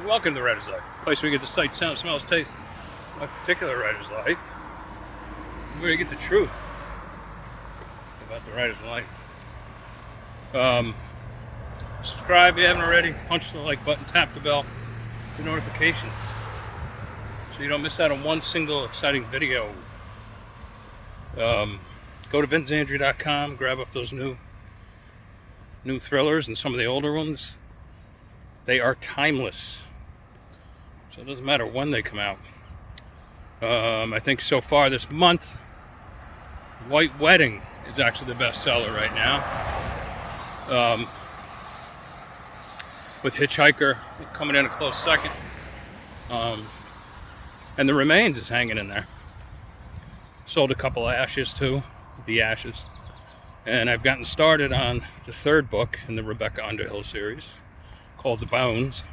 Welcome to the Writer's Life, a place where you get the sight, sound, smells, taste of a particular writer's life, where you get the truth about the writer's life. Subscribe if you haven't already, punch the like button, tap the bell for notifications so you don't miss out on one single exciting video. Go to vinceandrew.com, grab up those new thrillers and some of the older ones. They are timeless, so it doesn't matter when they come out. I think so far this month, White Wedding is actually the best seller right now, with Hitchhiker coming in a close second, and The Remains is hanging in there. Sold a couple of Ashes too, The Ashes, and I've gotten started on the third book in the Rebecca Underhill series, called The Bones.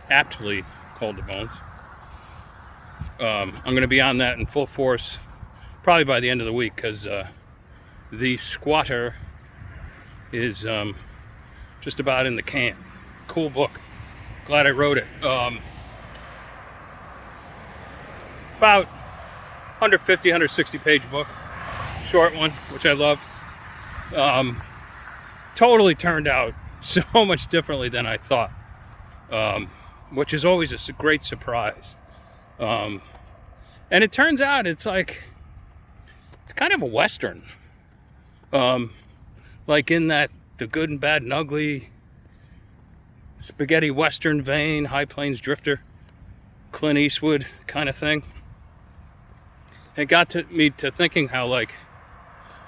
Aptly called The Bones. I'm going to be on that in full force probably by the end of the week, because The Squatter is just about in the can. Cool book. Glad I wrote it. About 150, 160 page book. Short one, which I love. Totally turned out so much differently than I thought, which is always a great surprise. And it turns out it's kind of a Western, like in that The Good and Bad and Ugly, spaghetti Western vein, High Plains Drifter, Clint Eastwood kind of thing. It got me to thinking how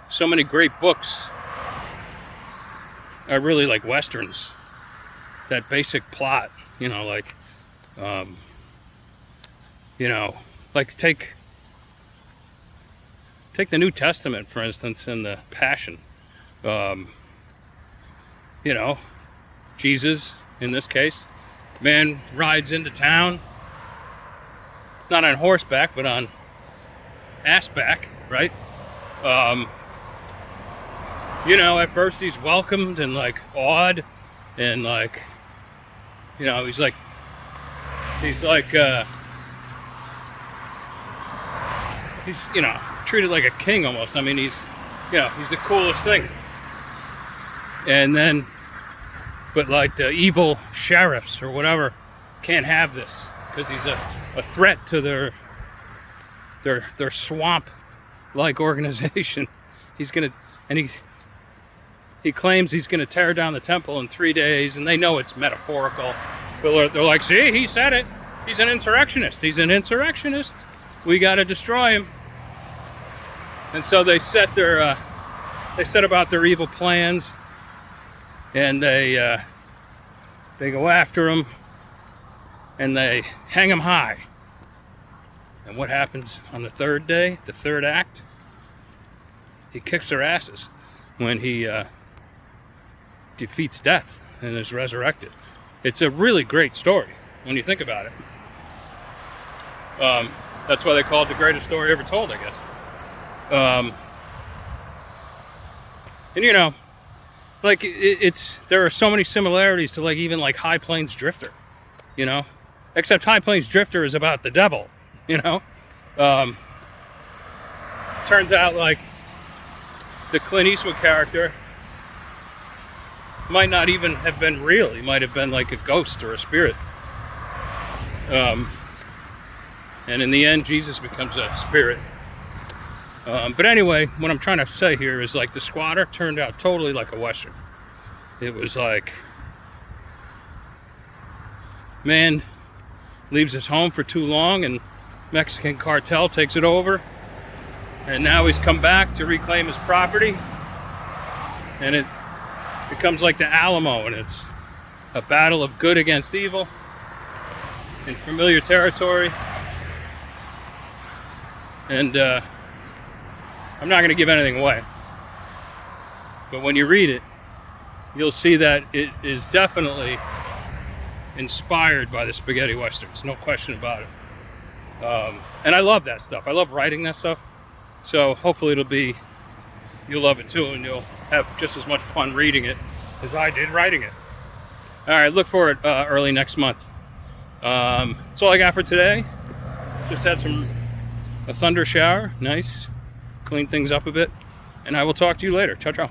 so many great books are really like Westerns. That basic plot, take the New Testament, for instance, in the Passion. Jesus, in this case, man rides into town, not on horseback, but on assback, right? At first he's welcomed and awed, and he's treated like a king almost. I mean, he's the coolest thing. And then, but the evil sheriffs or whatever can't have this, because he's a threat to their swamp-like organization. He claims he's going to tear down the temple in 3 days, and they know it's metaphorical. But they're like, see, he said it. He's an insurrectionist. We got to destroy him. And so they set about their evil plans, and they go after him, and they hang him high. And what happens on the third day, the third act? He kicks their asses when he defeats death and is resurrected. It's a really great story when you think about it. That's why they call it the greatest story ever told, I guess. There are so many similarities to even High Plains Drifter, except High Plains Drifter is about the devil, turns out the Clint Eastwood character might not even have been real. He might have been a ghost or a spirit. And in the end, Jesus becomes a spirit. But anyway, what I'm trying to say here is The Squatter turned out totally like a Western. It was man leaves his home for too long, and Mexican cartel takes it over. And now he's come back to reclaim his property. And it becomes like the Alamo, and it's a battle of good against evil in familiar territory. And I'm not going to give anything away, but when you read it, you'll see that it is definitely inspired by the spaghetti westerns, no question about it. And I love that stuff. I love writing that stuff. So hopefully you'll love it too, and you'll have just as much fun reading it as I did writing it. All right, look for it early next month. That's all I got for today. Just had a thunder shower. Nice. Clean things up a bit. And I will talk to you later. Ciao, ciao.